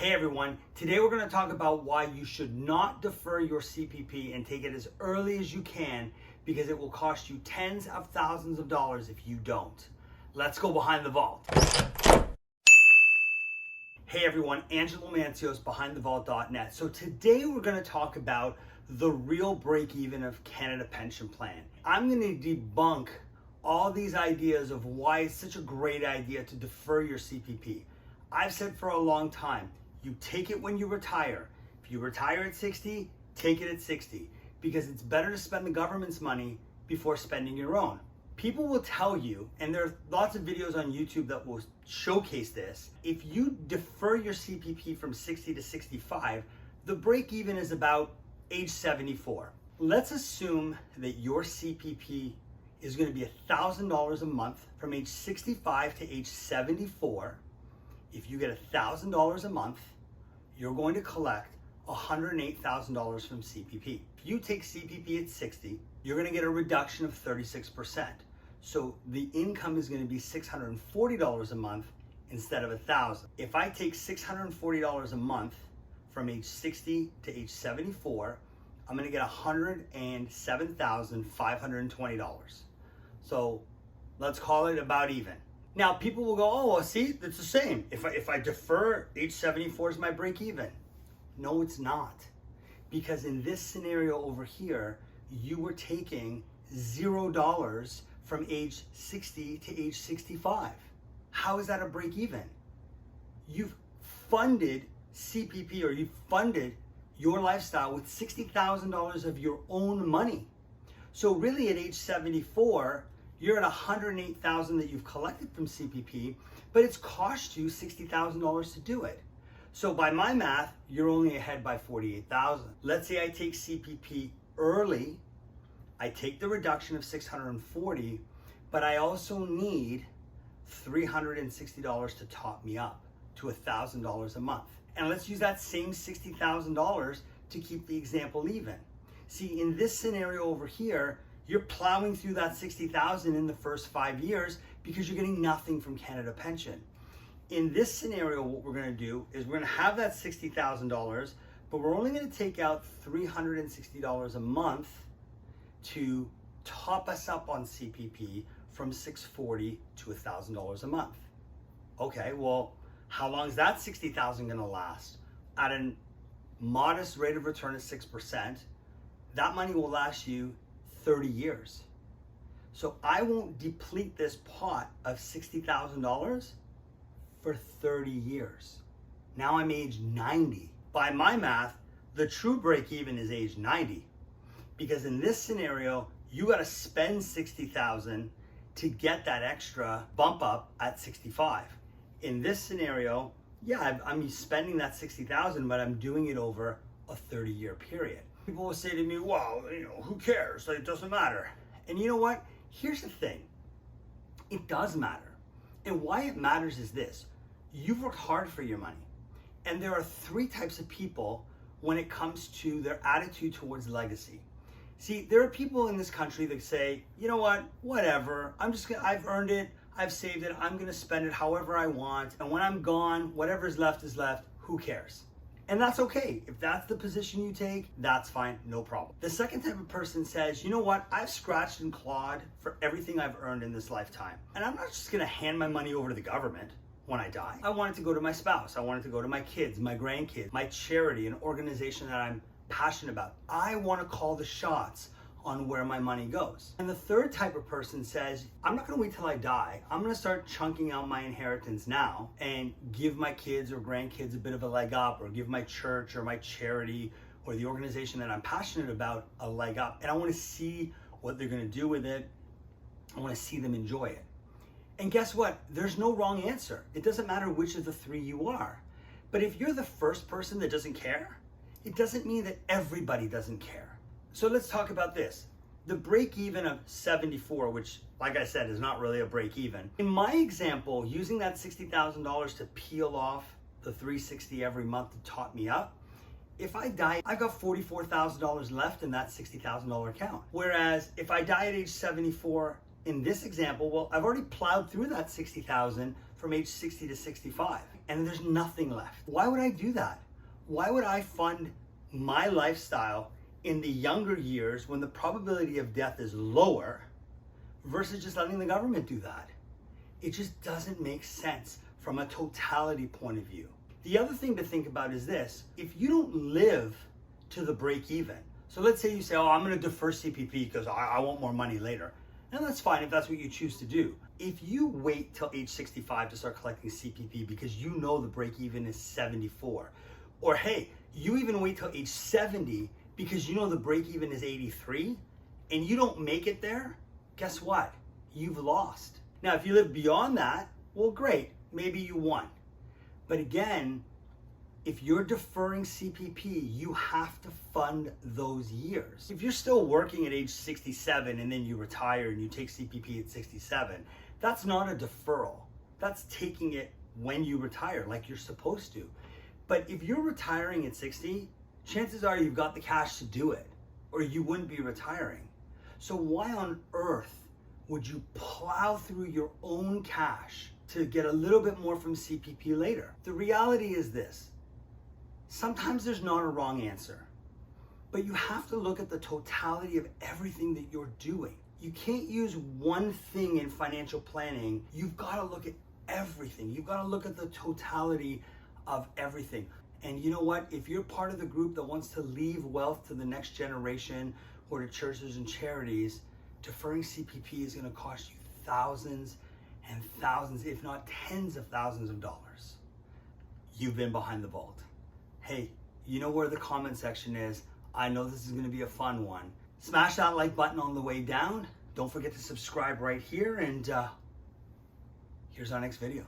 Hey everyone, today we're going to talk about why you should not defer your CPP and take it as early as you can, because it will cost you tens of thousands of dollars if you don't. Let's go behind the vault. Hey everyone, Angelo BehindTheVault.net. So today we're going to talk about the real break-even of Canada Pension Plan. I'm going to debunk all these ideas of why it's such a great idea to defer your CPP. I've said for a long time, you take it when you retire. If you retire at 60, take it at 60, because it's better to spend the government's money before spending your own. People will tell you, and there are lots of videos on YouTube that will showcase this, if you defer your CPP from 60 to 65, the break even is about age 74. Let's assume that your CPP is going to be $1,000 a month from age 65 to age 74. If you get $1,000 a month, you're going to collect $108,000 from CPP. If you take CPP at 60, you're going to get a reduction of 36%. So the income is going to be $640 a month instead of $1,000. If I take $640 a month from age 60 to age 74, I'm going to get $107,520. So let's call it about even. Now people will go, oh, well, see, it's the same. If I defer, age 74 is my break even. No, it's not. Because in this scenario over here, you were taking $0 from age 60 to age 65. How is that a break even? You've funded CPP, or you've funded your lifestyle with $60,000 of your own money. So really at age 74, you're at $108,000 that you've collected from CPP, but it's cost you $60,000 to do it. So by my math, you're only ahead by $48,000. Let's say I take CPP early, I take the reduction of $640, but I also need $360 to top me up to $1,000 a month. And let's use that same $60,000 to keep the example even. See, in this scenario over here, you're plowing through that $60,000 in the first 5 years because you're getting nothing from Canada Pension. In this scenario, what we're going to do is we're going to have that $60,000, but we're only going to take out $360 a month to top us up on CPP from $640 to $1,000 a month. Okay, well, how long is that $60,000 going to last? At a modest rate of return of 6%, that money will last you 30 years. So I won't deplete this pot of $60,000 for 30 years. Now I'm age 90. By my math, the true break even is age 90, because in this scenario, you got to spend $60,000 to get that extra bump up at 65. In this scenario, yeah, I'm spending that $60,000, but I'm doing it over a 30-year period. People will say to me, well, who cares? Like, it doesn't matter. And you know what? Here's the thing. It does matter. And why it matters is this. You've worked hard for your money. And there are three types of people when it comes to their attitude towards legacy. See, there are people in this country that say, you know what? Whatever. I've earned it. I've saved it. I'm going to spend it however I want. And when I'm gone, whatever's left is left. Who cares? And that's okay. If that's the position you take, that's fine, no problem. The second type of person says, you know what? I've scratched and clawed for everything I've earned in this lifetime. And I'm not just gonna hand my money over to the government when I die. I want it to go to my spouse. I want it to go to my kids, my grandkids, my charity, an organization that I'm passionate about. I wanna call the shots on where my money goes. And the third type of person says, I'm not gonna wait till I die. I'm gonna start chunking out my inheritance now and give my kids or grandkids a bit of a leg up, or give my church or my charity or the organization that I'm passionate about a leg up. And I wanna see what they're gonna do with it. I wanna see them enjoy it. And guess what? There's no wrong answer. It doesn't matter which of the three you are. But if you're the first person that doesn't care, it doesn't mean that everybody doesn't care. So let's talk about this. The break even of 74, which like I said, is not really a break even. In my example, using that $60,000 to peel off the $360 every month to top me up, if I die, I got $44,000 left in that $60,000 account. Whereas if I die at age 74, in this example, well, I've already plowed through that $60,000 from age 60 to 65. and there's nothing left. Why would I do that? Why would I fund my lifestyle in the younger years when the probability of death is lower versus just letting the government do that? It just doesn't make sense from a totality point of view. The other thing to think about is this: if you don't live to the break even, so let's say you say, oh, I'm going to defer CPP because I want more money later. And that's fine if that's what you choose to do. If you wait till age 65 to start collecting CPP because you know the break even is 74, or hey, you even wait till age 70 because you know the break even is 83, and you don't make it there, guess what? You've lost. Now, if you live beyond that, well, great, maybe you won. But again, if you're deferring CPP, you have to fund those years. If you're still working at age 67 and then you retire and you take CPP at 67, that's not a deferral. That's taking it when you retire, like you're supposed to. But if you're retiring at 60, chances are you've got the cash to do it, or you wouldn't be retiring. So why on earth would you plow through your own cash to get a little bit more from CPP later? The reality is this: sometimes there's not a wrong answer, but you have to look at the totality of everything that you're doing. You can't use one thing in financial planning. You've got to look at everything. You've got to look at the totality of everything. And you know what? If you're part of the group that wants to leave wealth to the next generation or to churches and charities, deferring CPP is going to cost you thousands and thousands, if not tens of thousands of dollars. You've been behind the vault. Hey, you know where the comment section is. I know this is going to be a fun one. Smash that like button on the way down. Don't forget to subscribe right here, and here's our next video.